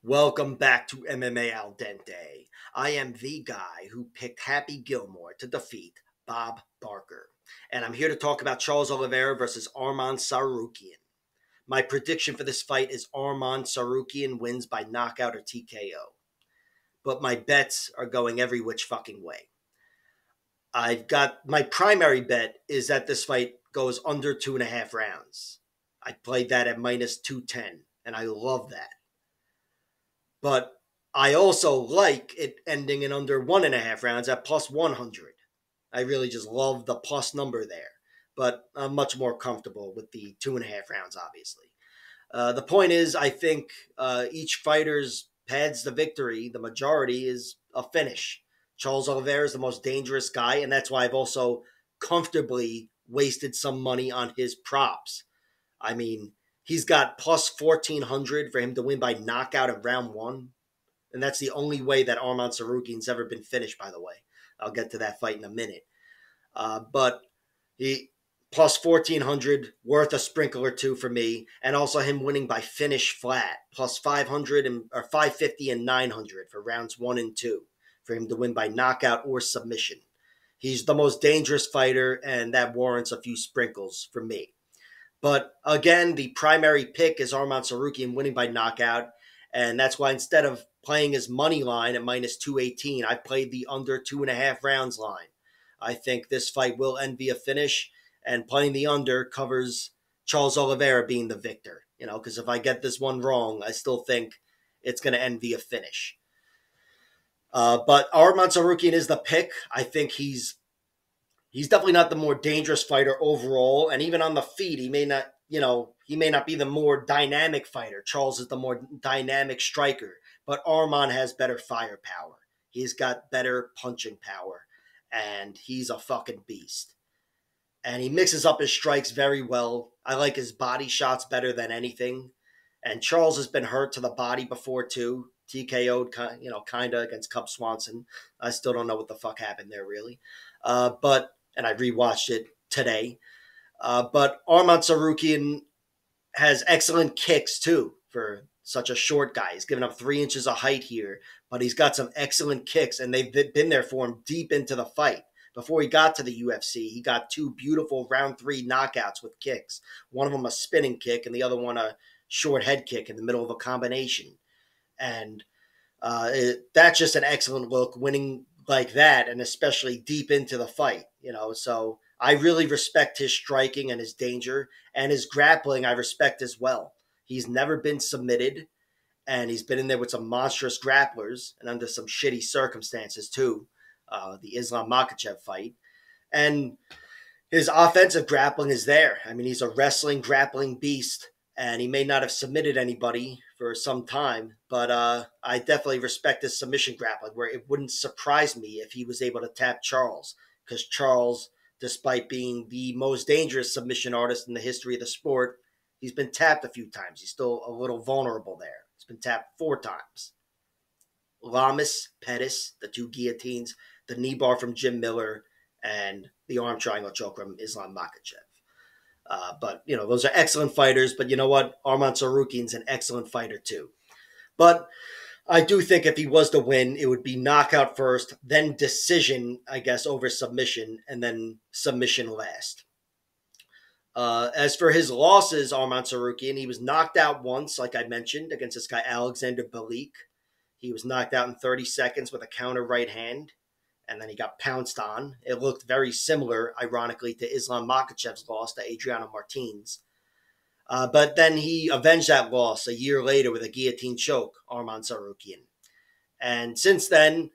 Welcome back to MMA Al Dente. I am the guy who picked Happy Gilmore to defeat Bob Barker. And I'm here to talk about Charles Oliveira versus Arman Tsarukyan. My prediction for this fight is Arman Tsarukyan wins by knockout or TKO. But my bets are going every which fucking way. I've got my primary bet is that this fight goes under 2.5 rounds. I played that at minus 210, and I love that. But I also like it ending in under 1.5 rounds at plus 100. I really just love the plus number there. But I'm much more comfortable with the 2.5 rounds, obviously. The point is, I think each fighter's paths to victory, the majority is a finish. Charles Oliveira is the most dangerous guy, and that's why I've also comfortably wasted some money on his props. I mean, he's got plus 1,400 for him to win by knockout in round one. And that's the only way that Arman Tsarukyan's ever been finished, by the way. I'll get to that fight in a minute. But he plus 1,400, worth a sprinkle or two for me. And also him winning by finish flat, plus 500 or 550 and 900 for rounds 1 and 2 for him to win by knockout or submission. He's the most dangerous fighter, and that warrants a few sprinkles for me. But again, the primary pick is Arman Tsarukyan winning by knockout. And that's why instead of playing his money line at minus 218, I played the under 2.5 rounds line. I think this fight will end via finish, and playing the under covers Charles Oliveira being the victor. Because if I get this one wrong, I still think it's going to end via finish. But Arman Tsarukyan is the pick. I think he's definitely not the more dangerous fighter overall, and even on the feet, he may not be the more dynamic fighter. Charles is the more dynamic striker, but Arman has better firepower. He's got better punching power, and he's a fucking beast. And he mixes up his strikes very well. I like his body shots better than anything. And Charles has been hurt to the body before too. TKO'd, kind of against Cub Swanson. I still don't know what the fuck happened there, really. And I rewatched it today. But Arman Tsarukyan has excellent kicks too for such a short guy. He's given up 3 inches of height here, but he's got some excellent kicks, and they've been there for him deep into the fight. Before he got to the UFC, he got 2 beautiful round 3 knockouts with kicks. One of them a spinning kick, and the other one a short head kick in the middle of a combination. And that's just an excellent look, winning like that, and especially deep into the fight. So I really respect his striking and his danger, and his grappling I respect as well. He's never been submitted, and he's been in there with some monstrous grapplers and under some shitty circumstances too. The Islam Makhachev fight. And his offensive grappling is there. I mean, he's a wrestling, grappling beast, and he may not have submitted anybody for some time, but I definitely respect his submission grappling, where it wouldn't surprise me if he was able to tap Charles, because Charles, despite being the most dangerous submission artist in the history of the sport, he's been tapped a few times. He's still a little vulnerable there. He's been tapped 4 times. Lamas, Pettis, the 2 guillotines, the knee bar from Jim Miller, and the arm triangle choke from Islam Makhachev. But those are excellent fighters. But you know what? Arman Tsarukyan's an excellent fighter too. But I do think if he was to win, it would be knockout first, then decision, I guess, over submission, and then submission last. As for his losses, Arman Tsarukyan, he was knocked out once, like I mentioned, against this guy Alexander Balik. He was knocked out in 30 seconds with a counter right hand, and then he got pounced on. It looked very similar, ironically, to Islam Makhachev's loss to Adriano Martins. But then he avenged that loss a year later with a guillotine choke, Arman Tsarukyan. And since then,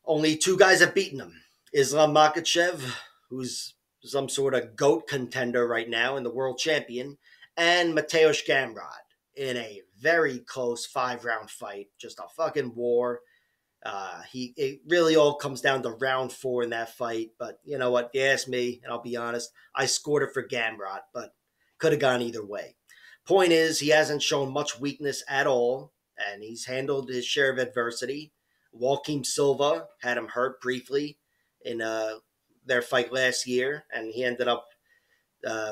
only 2 guys have beaten him. Islam Makhachev, who's some sort of GOAT contender right now and the world champion, and Mateusz Gamrot in a very close 5-round fight. Just a fucking war. It really all comes down to round 4 in that fight. But you know what? If you ask me, and I'll be honest, I scored it for Gamrot, but could have gone either way. Point is, he hasn't shown much weakness at all, and he's handled his share of adversity. Joaquim Silva had him hurt briefly in their fight last year, and he ended up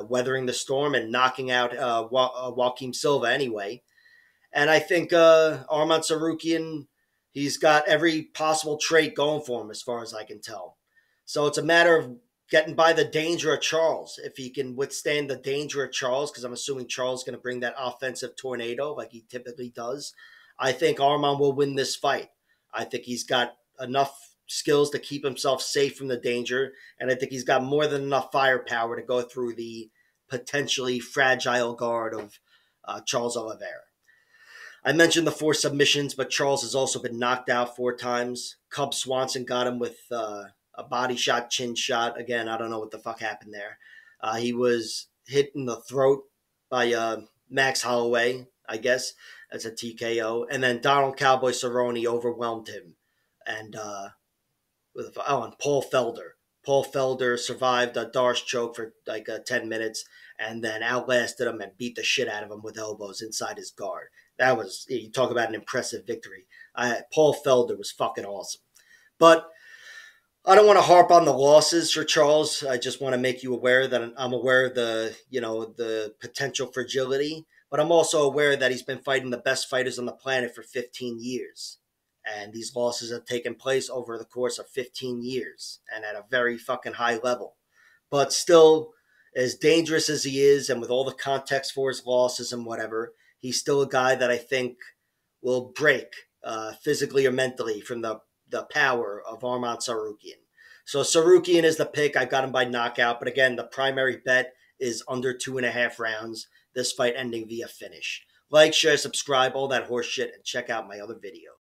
weathering the storm and knocking out Joaquim Silva anyway. And I think Arman Tsarukyan, he's got every possible trait going for him as far as I can tell. So it's a matter of getting by the danger of Charles. If he can withstand the danger of Charles, because I'm assuming Charles is going to bring that offensive tornado like he typically does, I think Arman will win this fight. I think he's got enough skills to keep himself safe from the danger, and I think he's got more than enough firepower to go through the potentially fragile guard of Charles Oliveira. I mentioned the 4 submissions, but Charles has also been knocked out 4 times. Cub Swanson got him with a body shot, chin shot. Again, I don't know what the fuck happened there. He was hit in the throat by Max Holloway, I guess. That's a TKO. And then Donald Cowboy Cerrone overwhelmed him. And and Paul Felder. Paul Felder survived a Darce choke for like 10 minutes and then outlasted him and beat the shit out of him with elbows inside his guard. That was, you talk about an impressive victory. Paul Felder was fucking awesome. But I don't want to harp on the losses for Charles. I just want to make you aware that I'm aware of the potential fragility, but I'm also aware that he's been fighting the best fighters on the planet for 15 years. And these losses have taken place over the course of 15 years and at a very fucking high level. But still, as dangerous as he is, and with all the context for his losses and whatever, he's still a guy that I think will break physically or mentally from the power of Arman Tsarukyan. So Tsarukyan is the pick. I got him by knockout. But again, the primary bet is under 2.5 rounds. This fight ending via finish. Like, share, subscribe, all that horse shit, and check out my other videos.